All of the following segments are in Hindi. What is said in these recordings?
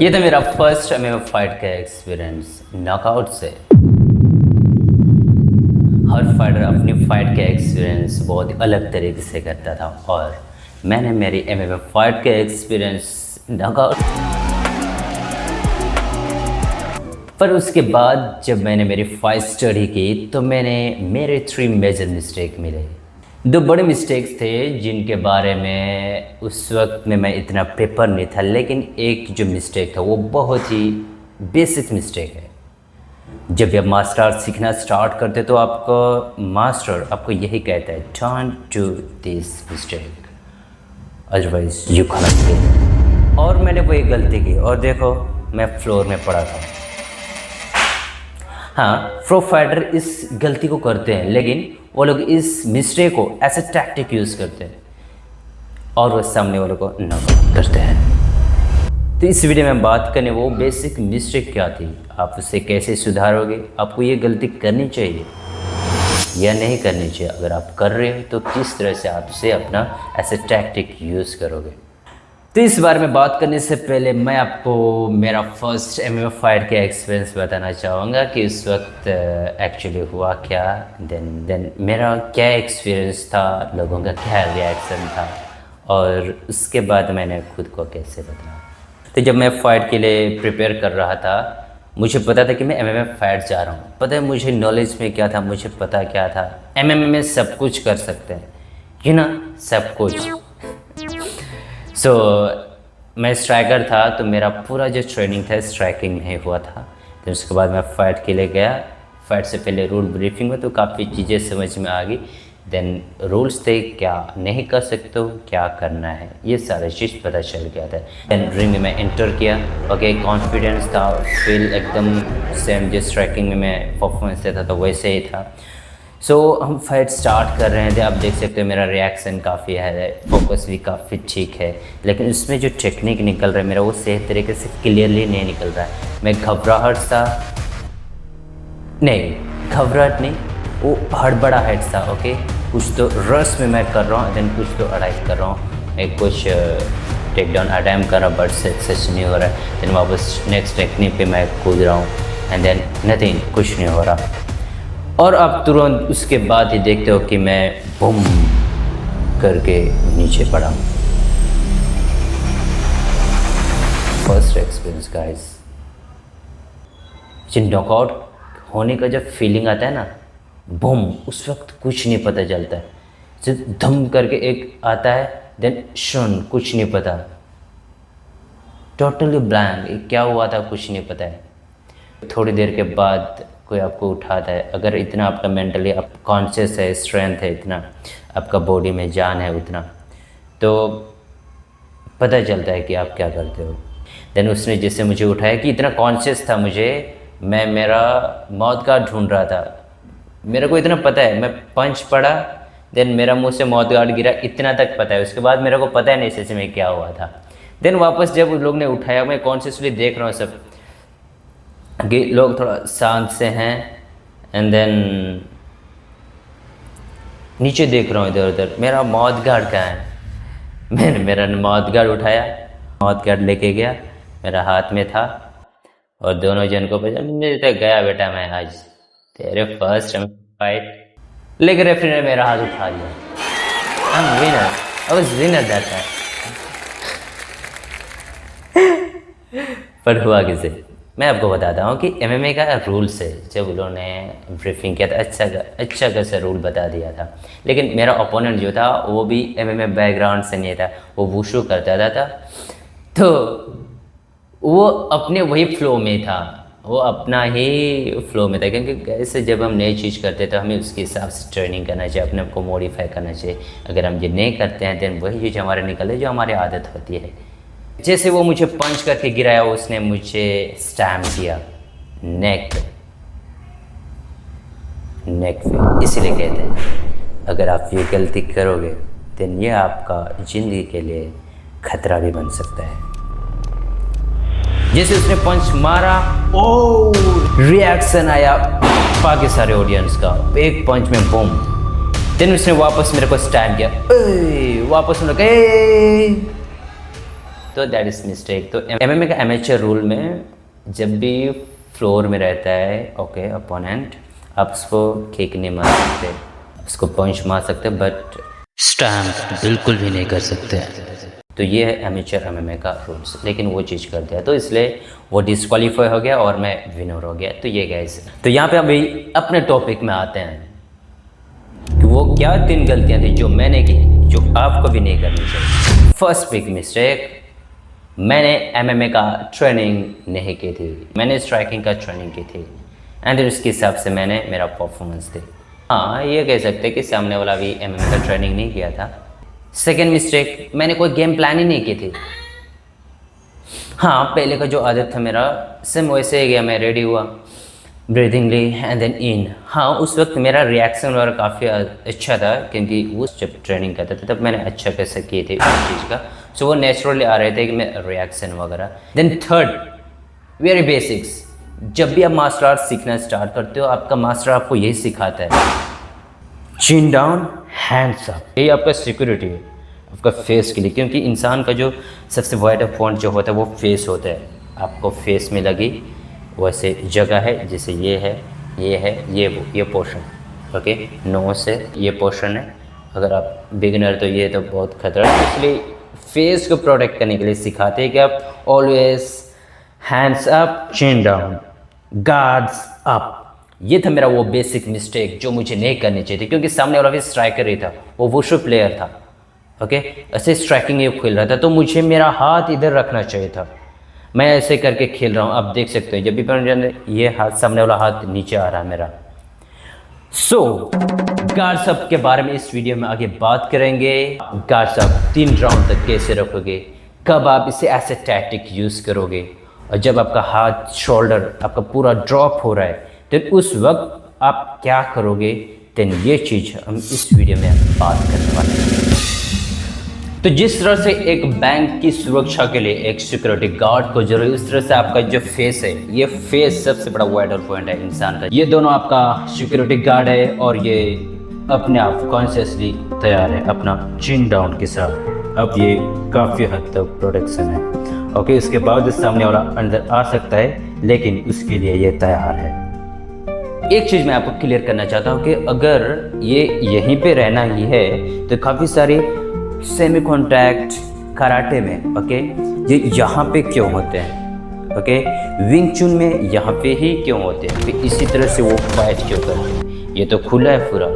ये था मेरा फर्स्ट एमएमए फाइट का एक्सपीरियंस नॉकआउट से। हर फाइटर अपनी फाइट का एक्सपीरियंस बहुत अलग तरीके से करता था और मैंने मेरी एमएमए फाइट का एक्सपीरियंस नॉकआउट। पर उसके बाद जब मैंने मेरी फाइट स्टडी की तो मैंने मेरे 3 मेजर मिस्टेक मिले। 2 बड़े मिस्टेक्स थे जिनके बारे में उस वक्त में मैं इतना प्रिपेयर नहीं था, लेकिन एक जो मिस्टेक था वो बहुत ही बेसिक मिस्टेक है। जब भी आप मार्शल आर्ट सीखना स्टार्ट करते तो आपका मास्टर आपको यही कहता है, don't do this mistake otherwise you cannot win. और मैंने वही गलती की और देखो मैं फ्लोर में पड़ा था। हाँ, प्रो फाइटर इस गलती को करते हैं, लेकिन वो लोग इस मिस्टेक को एज ए टैक्टिक यूज़ करते हैं और वो सामने वालों को नॉकआउट करते हैं। तो इस वीडियो में बात करने वो बेसिक मिस्टेक क्या थी, आप उसे कैसे सुधारोगे, आपको ये गलती करनी चाहिए या नहीं करनी चाहिए, अगर आप कर रहे हो तो किस तरह से आप उसे अपना एज ए टैक्टिक यूज़ करोगे। तो इस बारे में बात करने से पहले मैं आपको मेरा फर्स्ट एमएमए फाइट का एक्सपीरियंस बताना चाहूँगा कि उस वक्त एक्चुअली हुआ क्या, देन मेरा क्या एक्सपीरियंस था, लोगों का क्या रिएक्शन था और उसके बाद मैंने खुद को कैसे बताया। तो जब मैं फ़ाइट के लिए प्रिपेयर कर रहा था, मुझे पता था कि मैं एमएमए फाइट जा रहा हूँ। पता है मुझे नॉलेज में क्या था, मुझे पता क्या था, एमएमए में सब कुछ कर सकते हैं, यू ना, सब कुछ। सो मैं स्ट्राइकर था तो मेरा पूरा जो ट्रेनिंग था स्ट्राइकिंग में ही हुआ था। तो उसके बाद मैं फ़ाइट के लिए गया। फ़ाइट से पहले रूल ब्रीफिंग में तो काफ़ी चीज़ें समझ में आ गई। देन रूल्स थे, क्या नहीं कर सकते हो, क्या करना है, ये सारी चीज़ पता चल गया था। देन रिंग में मैं एंटर किया, ओके, कॉन्फिडेंस था, फील एकदम सेम जिस स्ट्राइकिंग में मैं परफॉर्मेंस देता था तो वैसे ही था। सो हम फाइट स्टार्ट कर रहे थे, आप देख सकते हो मेरा रिएक्शन काफ़ी है, फोकस भी काफ़ी ठीक है, लेकिन उसमें जो टेक्निक निकल रहा है मेरा वो सही तरीके से क्लियरली नहीं निकल रहा है। मैं घबराहट नहीं, वो हड़बड़ाहट सा, ओके, कुछ तो रस में मैं कर रहा हूँ, देन कुछ तो अटैक कर रहा हूँ, मैं कुछ टेक डाउन अटैम्प्ट कर रहा हूँ बट सक्सेस नहीं हो रहा है। देन वापस नेक्स्ट टेक्निक पे मैं कूद रहा हूँ एंड देन नथिंग, कुछ नहीं हो रहा। और आप तुरंत उसके बाद ही देखते हो कि मैं बूम करके नीचे पड़ा हूँ। फर्स्ट एक्सपीरियंस गाइस, जब नॉकआउट होने का जब फीलिंग आता है ना, बूम, उस वक्त कुछ नहीं पता चलता है, सिर्फ धम करके एक आता है, देन शून, कुछ नहीं पता, टोटली ब्लैंक, क्या हुआ था कुछ नहीं पता है। थोड़ी देर के बाद कोई आपको उठाता है, अगर इतना आपका मेंटली आप कॉन्शियस है, स्ट्रेंथ है, इतना आपका बॉडी में जान है उतना, तो पता चलता है कि आप क्या करते हो। देन उसने जैसे मुझे उठाया कि इतना कॉन्शियस था मुझे, मैं मेरा माउथ गार्ड ढूंढ रहा था, मेरे को इतना पता है, मैं पंच पड़ा, देन मेरा मुंह से माउथ गार्ड गिरा, इतना तक पता है। उसके बाद मेरे को पता है नहीं सच में क्या हुआ था। देन वापस जब उन लोग ने उठाया, मैं कॉन्शियसली देख रहा हूँ सब कि लोग थोड़ा शांत से हैं, एंड देन नीचे देख रहा हूँ इधर उधर, मेरा माउथ गार्ड कहाँ है। मैंने मेरा माउथ गार्ड उठाया, माउथ गार्ड लेके गया, मेरा हाथ में था और दोनों जन को पता मेरे गया, बेटा मैं आज तेरे फर्स्ट फाइट, लेकिन रेफरी ने मेरा हाथ उठा लिया। I am winner, I was winner that time. पर हुआ किसे, मैं आपको बताता हूँ कि एमएमए का रूल्स है। जब उन्होंने ब्रीफिंग किया था, अच्छा खासा रूल बता दिया था, लेकिन मेरा ओपोनेंट जो था वो भी एमएमए बैकग्राउंड से नहीं था, वो वुशु करता था, तो वो अपने वही फ्लो में था, वो अपना ही फ्लो में था। क्योंकि ऐसे जब हम नई चीज़ करते तो हमें उसके हिसाब से ट्रेनिंग करना चाहिए, अपने आप को मॉडिफाई करना चाहिए। अगर हम ये नहीं करते हैं देन वही चीज़ हमारे निकले जो हमारी आदत होती है। जैसे वो मुझे पंच करके गिराया, उसने मुझे स्टैम्प किया नेक पे। इसीलिए कहते हैं अगर आप ये गलती करोगे तो ये आपका ज़िंदगी के लिए खतरा भी बन सकता है। जैसे उसने पंच मारा, ओ रिएक्शन आया बाकी सारे ऑडियंस का, एक पंच में बूम। देन उसने वापस मेरे को स्टैम्प किया, वापस उन्होंने तो दैट इज़ मिस्टेक। तो MMA का एमेचर रूल में जब भी फ्लोर में रहता है ओके अपोनेंट, आप उसको किक नहीं मार सकते, उसको पंच मार सकते, बट स्टैम्प बिल्कुल भी नहीं कर सकते। तो ये है एमेचर MMA का रूल्स, लेकिन वो चीज़ कर दिया तो इसलिए वो डिस्क्वालीफाई हो गया और मैं विनर हो गया। तो ये गाइस, तो यहाँ पे अभी अपने टॉपिक में आते हैं कि वो क्या 3 गलतियाँ थी जो मैंने की, जो आपको भी नहीं करनी चाहिए। फर्स्ट बिग मिस्टेक, मैंने MMA का ट्रेनिंग नहीं की थी, मैंने स्ट्राइकिंग का ट्रेनिंग की थी एंड उसके हिसाब से मैंने मेरा परफॉर्मेंस दी। हाँ, ये कह सकते हैं कि सामने वाला भी MMA का ट्रेनिंग नहीं किया था। सेकेंड मिस्टेक, मैंने कोई गेम प्लान ही नहीं की थी। हाँ, पहले का जो आदत था मेरा सेम वैसे ही गया, मैं रेडी हुआ, breathing Lee and then in. हाँ, उस वक्त मेरा रिएक्शन वगैरह काफ़ी अच्छा था क्योंकि उस जब ट्रेनिंग करता था तब मैंने अच्छा कैसे किए थे उस चीज़ का, सो वो नेचुरली आ रहे थे कि मैं रिएक्शन वगैरह। देन थर्ड, वेरी बेसिक्स, जब भी आप मार्शल आर्ट सीखना स्टार्ट करते हो आपका मास्टर आपको यही सिखाता है, चिन डाउन हैंड्स अप। यही आपका सिक्योरिटी है आपका फेस के लिए, क्योंकि इंसान का जो सबसे वाइडर पॉइंट जो होता है वो फेस होता है। आपको फेस में लगी वैसे जगह है, जैसे ये है, ये पोर्शन ओके, नोज से ये पोर्शन है। अगर आप बिगिनर तो ये तो बहुत खतरा है, इसलिए फेस को प्रोटेक्ट करने के लिए सिखाते हैं कि आप ऑलवेज हैंड्स अप, चिन डाउन, गार्ड्स अप। ये था मेरा वो बेसिक मिस्टेक जो मुझे नहीं करनी चाहिए थी, क्योंकि सामने वाला भी स्ट्राइकर ही था, वो वुशु प्लेयर था ओके, ऐसे स्ट्राइकिंग ये खेल रहा था तो मुझे मेरा हाथ इधर रखना चाहिए था। मैं ऐसे करके खेल रहा हूँ, आप देख सकते हो जब भी ये हाथ, सामने वाला हाथ नीचे आ रहा है मेरा। सो गार्ड्स अप के बारे में इस वीडियो में आगे बात करेंगे। गार्ड्स अप 3 राउंड तक कैसे रखोगे, कब आप इसे ऐसे टैक्टिक यूज़ करोगे, और जब आपका हाथ शोल्डर आपका पूरा ड्रॉप हो रहा है तो उस वक्त आप क्या करोगे, देन ये चीज़ हम इस वीडियो में बात करने वाले हैं। तो जिस तरह से एक बैंक की सुरक्षा के लिए एक सिक्योरिटी गार्ड को जरूरी, उस तरह से आपका जो फेस है, ये फेस सबसे बड़ा वाइडल पॉइंट है इंसान का। ये दोनों आपका सिक्योरिटी गार्ड है और ये अपने आप कॉन्शियसली तैयार है अपना चिन डाउन के साथ। अब ये काफ़ी हद तक प्रोटेक्शन है ओके, इसके बाद सामने वाला अंदर आ सकता है लेकिन उसके लिए ये तैयार है। एक चीज़ मैं आपको क्लियर करना चाहता हूँ कि अगर ये यहीं पे रहना ही है तो काफ़ी सारी सेमी कॉन्टैक्ट कराटे में ओके, ये यहाँ पे क्यों होते हैं ओके, विंग चुन में यहाँ पे ही क्यों होते हैं, फिर इसी तरह से वो फाइट क्यों करते हैं, ये तो खुला है पूरा।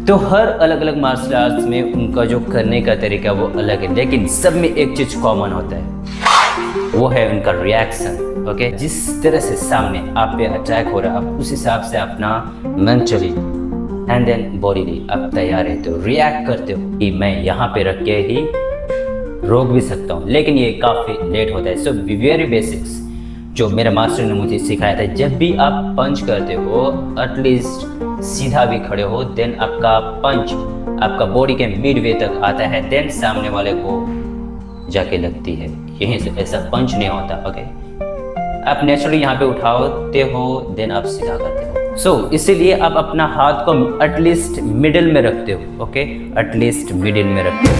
तो हर अलग अलग मार्शल आर्ट्स में उनका जो करने का तरीका वो अलग है, लेकिन सब में एक चीज़ कॉमन होता है, वो है उनका रिएक्शन ओके। जिस तरह से सामने आप पे अटैक हो रहा है आप उस हिसाब से अपना मेंटली एंड देन बॉडीली आप तैयार है तो रिएक्ट करते हो कि मैं यहाँ पे रख के ही रोक भी सकता हूँ, लेकिन ये काफ़ी लेट होता है। सो वेरी बेसिक्स जो मेरे मास्टर ने मुझे सिखाया था, जब भी आप पंच करते हो एटलीस्ट सीधा भी खड़े हो, देन आपका पंच आपका बॉडी के मिडवे तक आता है, देन सामने वाले को जाके लगती है। यहीं से ऐसा पंच नहीं होता ओके, आप नेचुरली यहाँ पे उठाते हो देन आप सीधा करते हो। सो इसीलिए आप अपना हाथ को एटलीस्ट मिडिल में रखते हो ओके, एटलीस्ट मिडिल में रखते हो।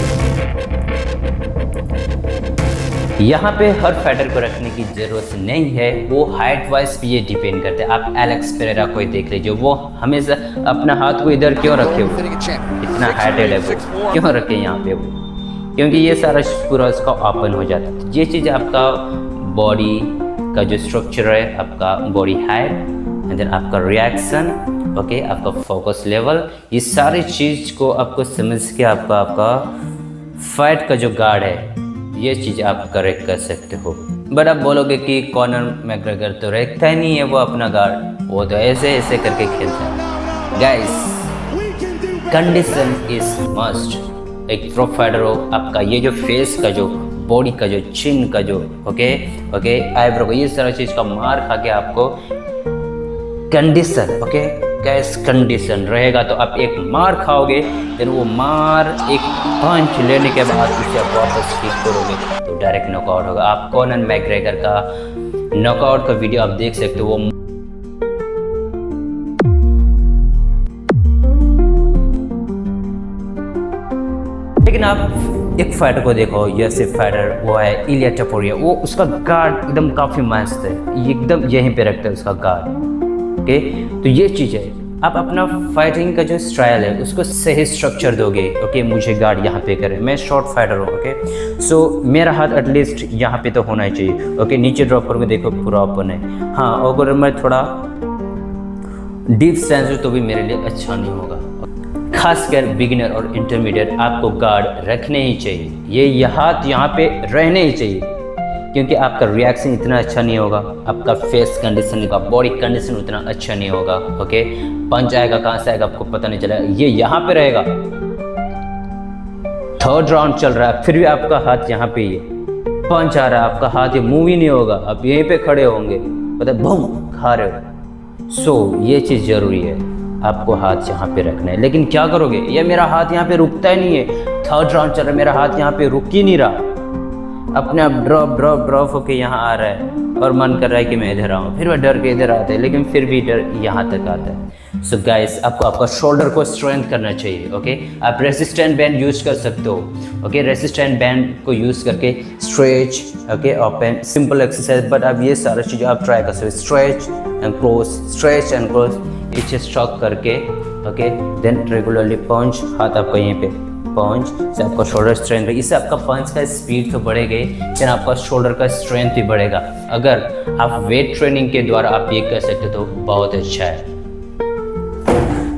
यहाँ पे हर फाइटर को रखने की जरूरत नहीं है, वो हाइट वाइज भी ये डिपेंड करता है। आप एलेक्स पेरेरा को देख लीजिए, वो हमेशा अपना हाथ को इधर क्यों रखे हो, इतना हाइटेड है वो, क्यों रखे यहाँ पे वो, क्योंकि ये सारा पूरा उसका ओपन हो जाता है। ये चीज़ आपका बॉडी का जो स्ट्रक्चर है, आपका बॉडी हाइट एंड देन आपका रिएक्शन ओके, आपका फोकस लेवल, ये सारी चीज़ को आपको समझ के आपका फाइट का जो गार्ड है ये चीज़ आप करेक्ट कर सकते हो। बट आप बोलोगे कि कॉनर मैकग्रेगर तो रखता ही नहीं है वो अपना गार्ड, वो तो ऐसे ऐसे करके खेलता है। Guys condition is must. एक प्रो फाइटर हो, आपका ये जो फेस का जो बॉडी का जो चिन का जो ओके आईब्रो का ये सारा चीज़ का मार खा के आपको कंडीशन ओके गैस कंडीशन रहेगा तो आप एक मार खाओगे, फिर वो मार एक पंच लेने के बाद उसे आप वापस किक करोगे तो डायरेक्ट नॉकआउट होगा। आप कॉनर मैकग्रेगर का नॉकआउट का वीडियो आप देख सकते हो, वो लेकिन आप एक फाइटर को देखो, यूएफसी फाइटर, वो है इलिया टपोरिया, वो उसका गार्ड एकदम काफ़ी मस्त है, एकदम यहीं पे रखता है उसका गार्ड। ओके, तो ये चीज़ है, आप अपना फाइटिंग का जो स्टाइल है उसको सही स्ट्रक्चर दोगे। ओके, मुझे गार्ड यहाँ पे करे, मैं शॉर्ट फाइटर हूँ। ओके, सो मेरा हाथ एटलीस्ट यहाँ पे तो होना ही चाहिए। ओके, नीचे ड्रॉप करके देखो पूरा ओपन है। हाँ, अगर मैं थोड़ा डीप स्टैंस हूँ तो भी मेरे लिए अच्छा नहीं होगा। खासकर बिगिनर और इंटरमीडिएट आपको गार्ड रखने ही चाहिए, ये हाथ यहाँ पे रहने ही चाहिए, क्योंकि आपका रिएक्शन इतना अच्छा नहीं होगा, आपका फेस कंडीशन का बॉडी कंडीशन उतना अच्छा नहीं होगा। ओके, पंच आएगा कहाँ से आएगा आपको पता नहीं चलेगा, ये यहाँ पे रहेगा। थर्ड राउंड चल रहा है फिर भी आपका हाथ यहाँ पे ही है, पंच आ रहा है आपका हाथ ये मूव ही नहीं होगा, आप यहीं पे खड़े होंगे, पता बम खा रहे हो। सो ये चीज़ ज़रूरी है, आपको हाथ यहाँ पे रखना है। लेकिन क्या करोगे, ये मेरा हाथ यहाँ पे रुकता ही नहीं है, थर्ड राउंड चल रहा है मेरा हाथ यहाँ पे रुक ही नहीं रहा, अपने आप ड्रॉप ड्रॉप ड्रॉप होके यहाँ आ रहा है और मन कर रहा है कि मैं इधर आऊँ, फिर वह डर के इधर आता है, लेकिन फिर भी डर यहाँ तक आता है। सो गाइस, आपको आपका शोल्डर को स्ट्रेंथ करना चाहिए। ओके, आप रेसिस्टेंट बैंड यूज कर सकते हो। ओके, रेसिस्टेंट बैंड को यूज करके stretch, okay, open, simple exercise, but अब ये सारा चीज़ें आप ट्राई कर सकते हो। Stretch and close, stretch and close, पीछे स्ट्रोक करके। ओके, देन रेगुलरली पंच, हाथ आपका यहीं पे पंच से आपका शोल्डर स्ट्रेंथ है, इससे आपका पंच का स्पीड तो बढ़ेगा, फिर आपका शोल्डर का स्ट्रेंथ भी बढ़ेगा। अगर आप वेट ट्रेनिंग के द्वारा आप ये कर सकते तो बहुत अच्छा है।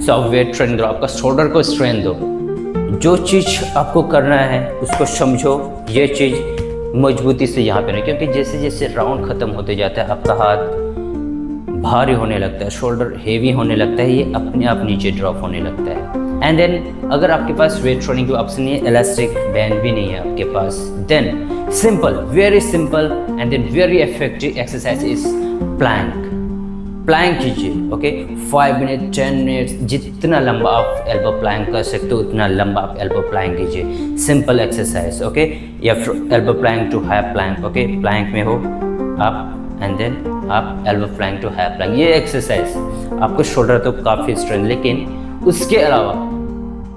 सो आप वेट ट्रेनिंग दो, आपका शोल्डर को स्ट्रेंथ दो, जो चीज़ आपको करना है उसको समझो, ये चीज़ मजबूती से यहाँ पे नहीं, क्योंकि जैसे जैसे राउंड ख़त्म होते जाता है आपका हाथ भारी होने लगता है, शोल्डर हेवी होने लगता है, ये अपने आप नीचे ड्रॉप होने लगता है। एंड देन अगर आपके पास वेट ट्रेनिंग का ऑप्शन नहीं है, इलास्टिक बैंड भी नहीं है आपके पास, then simple, very simple and then very effective exercise is plank. Plank कीजिए। ओके, 5 मिनट 10 मिनट, जितना लंबा आप एल्बो प्लैंक कर सकते हो उतना लंबा आप एल्बो प्लैंक कीजिए। Simple exercise. ओके, या elbow plank to high plank. Okay, plank में हो आप एंड देन आप elbow plank to high plank, ये एक्सरसाइज आपको शोल्डर तो काफ़ी स्ट्रेंथ, लेकिन उसके अलावा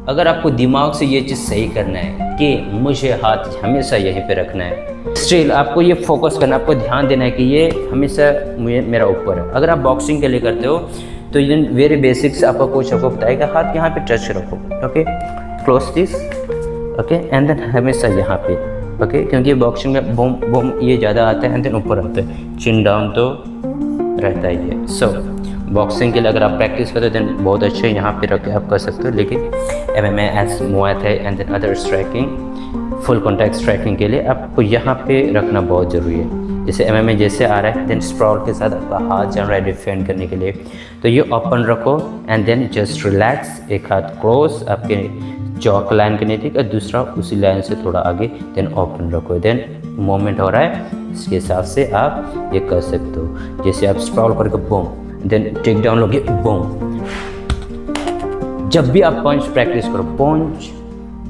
अगर आपको दिमाग से ये चीज़ सही करना है कि मुझे हाथ हमेशा यहीं पे रखना है, स्टिल आपको ये फोकस करना, आपको ध्यान देना है कि ये हमेशा मुझे मेरा ऊपर है। अगर आप बॉक्सिंग के लिए करते हो तो ये वेरी बेसिक्स आपका कोच आपको बताएगा, हाथ यहाँ पे टच रखो। Okay, close this. Okay, and then हमेशा यहाँ पे। ओके, क्योंकि बॉक्सिंग में बूम बूम ये ज़्यादा आता है एंड देन ऊपर आता है, चिन डाउन तो रहता ही है। सो बॉक्सिंग के लिए अगर आप प्रैक्टिस करते हो देन बहुत अच्छे यहाँ पे रख के आप कर सकते हो, लेकिन MMA as Muay Thai and then other striking, full contact striking के लिए आपको यहाँ पे रखना बहुत ज़रूरी है। जैसे MMA जैसे आ रहा है देन स्प्रॉल के साथ आपका हाथ चल रहा है डिफेंड करने के लिए, तो ये ओपन रखो एंड देन जस्ट रिलैक्स, एक हाथ क्रॉस आपके जॉ लाइन के नज़दीक और दूसरा उसी लाइन से थोड़ा आगे, देन ओपन रखो, देन मोमेंट हो रहा है इसके हिसाब से आप ये कर सकते हो। जैसे आप स्प्रॉल करके बूम, देन टेक डाउन लोगे बूम। जब भी आप पंच प्रैक्टिस करो, punch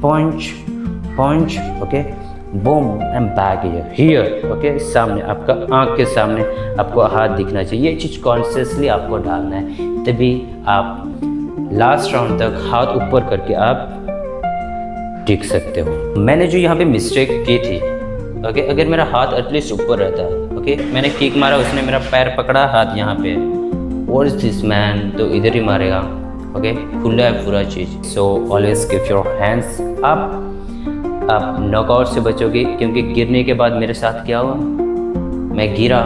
punch punch, okay, boom and back here. Okay, सामने आपका आंख के सामने आपको हाथ दिखना चाहिए, ये चीज़ कॉन्शियसली आपको डालना है, तभी आप लास्ट राउंड तक हाथ ऊपर करके आप टिक सकते हो। मैंने जो यहाँ पे मिस्टेक की थी, ओके, अगर मेरा हाथ एटलीस्ट ऊपर रहता, ओके, मैंने किक मारा, उसने मेरा पैर पकड़ा, हाथ यहाँ पे, व्हाट इज दिस मैन, तो इधर ही मारेगा। ओके, खुला है पूरा चीज़। So always keep your hands up. आप नॉकआउट से बचोगे, क्योंकि गिरने के बाद मेरे साथ क्या हुआ, मैं गिरा,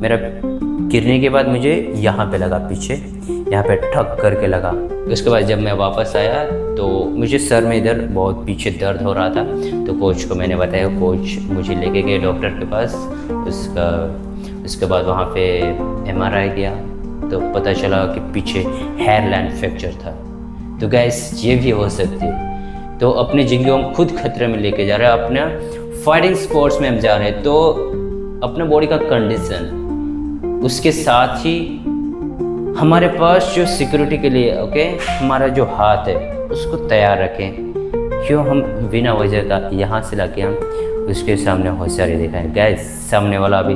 मेरा गिरने के बाद मुझे यहाँ पे लगा, पीछे यहाँ पे ठक करके लगा। उसके बाद जब मैं वापस आया तो मुझे सर में इधर बहुत पीछे दर्द हो रहा था, तो कोच को मैंने बताया, कोच मुझे लेके गए डॉक्टर के पास। उसके बाद वहाँ पे MRI किया तो पता चला कि पीछे हेयरलाइन फ्रैक्चर था। तो गैस ये भी हो सकती है। तो अपनी जिंदगी हम खुद खतरे में लेके जा रहे हैं, अपने फाइटिंग स्पोर्ट्स में हम जा रहे हैं, तो अपने बॉडी का कंडीशन, उसके साथ ही हमारे पास जो सिक्योरिटी के लिए, ओके, हमारा जो हाथ है उसको तैयार रखें। क्यों हम बिना वजह का यहाँ से लाके हम उसके सामने होशियारी दिखाएं। गैस सामने वाला भी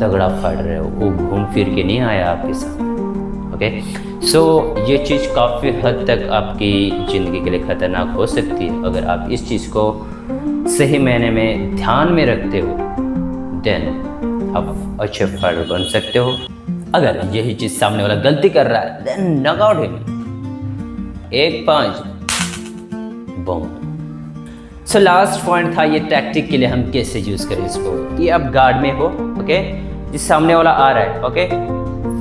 तगड़ा फाइटर है, वो घूम फिर के नहीं आया आपके साथ। ओके, सो ये चीज़ काफ़ी हद तक आपकी ज़िंदगी के लिए ख़तरनाक हो सकती है अगर आप इस चीज़ को सही मायने में ध्यान में रखते हो, देन आप अच्छे फाइटर बन सकते हो। अगर यही चीज़ सामने वाला गलती कर रहा है, देन नॉकआउट हिम। 1 5 बम। सो लास्ट पॉइंट था ये टैक्टिक के लिए हम कैसे यूज़ करें इसको, कि आप गार्ड में हो, ओके, जिस सामने वाला आ रहा है, ओके,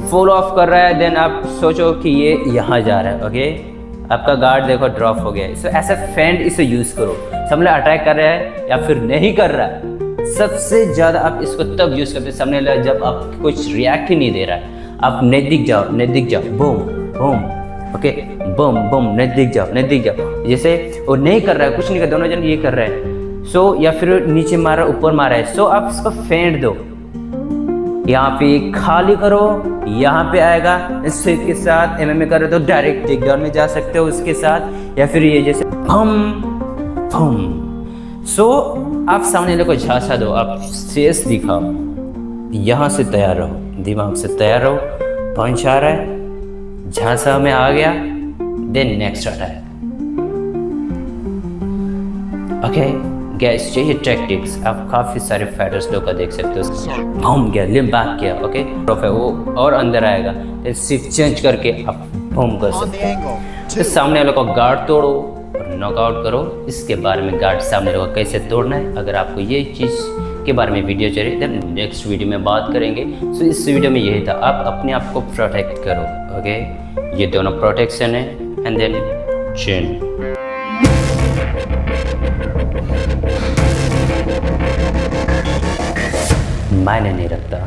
फॉलो ऑफ कर रहा है, देन आप सोचो कि ये यहाँ जा रहा है, ओके, आपका गार्ड देखो ड्रॉप हो गया है। सो ऐसा फेंड इसे यूज़ करो, सामने अटैक कर रहा है या फिर नहीं कर रहा है, सबसे ज़्यादा आप इसको तब यूज़ करते हैं सामने वाला जब आप कुछ रिएक्ट ही नहीं दे रहा है। आप नज़दीक जाओ, बूम बूम, ओके, बम बम, नज़दीक जाओ। जैसे वो नहीं कर रहा है, कुछ नहीं कर, दोनों जन ये कर रहे हैं, सो या फिर नीचे मारा ऊपर मारा है, सो आप इसको फेंट दो, यहाँ पे खाली करो, यहाँ पे आएगा, स्विप के साथ एमएमए कर रहे तो डायरेक्ट टेक डाउन में जा सकते हो उसके साथ, या फिर ये जैसे भम भम। सो आप सामने वाले को झांसा दो, आप फेस दिखाओ, यहाँ से तैयार रहो, दिमाग से तैयार रहो, पंच आ रहा है, झांसा में आ गया, then next attack. Okay guys, यही टैक्टिक्स आप काफ़ी सारे फाइटर्स लोग का देख सकते हो। बम गया, लिम बैक किया, ओके, वो और अंदर आएगा, देन सिर्फ चेंज करके आप बम कर सकते हो। तो सामने वाले को गार्ड तोड़ो और नॉकआउट करो। इसके बारे में गार्ड सामने वाले को कैसे तोड़ना है, अगर आपको ये चीज़ के बारे में वीडियो चाहिए, देन नेक्स्ट वीडियो में बात करेंगे। सो इस वीडियो में यही था, आप अपने आप को प्रोटेक्ट करो, ओके, ये दोनों प्रोटेक्शन है, एंड देन चिन। मायने नहीं रखता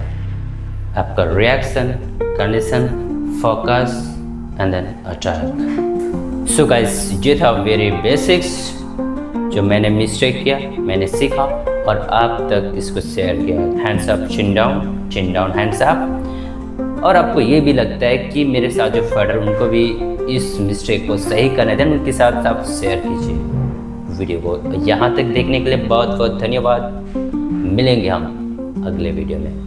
आपका reaction, condition, focus and then attack. So guys, ये था वेरी बेसिक्स जो मैंने मिस्टेक किया, मैंने सीखा और आप तक इसको शेयर किया। हैंड्स अप, चिन डाउन, हैंड्स अप। और आपको ये भी लगता है कि मेरे साथ जो फाइटर उनको भी इस मिस्टेक को सही करना है, उनके साथ आप शेयर कीजिए वीडियो को। यहाँ तक देखने के लिए बहुत बहुत धन्यवाद। मिलेंगे हम अगले वीडियो में।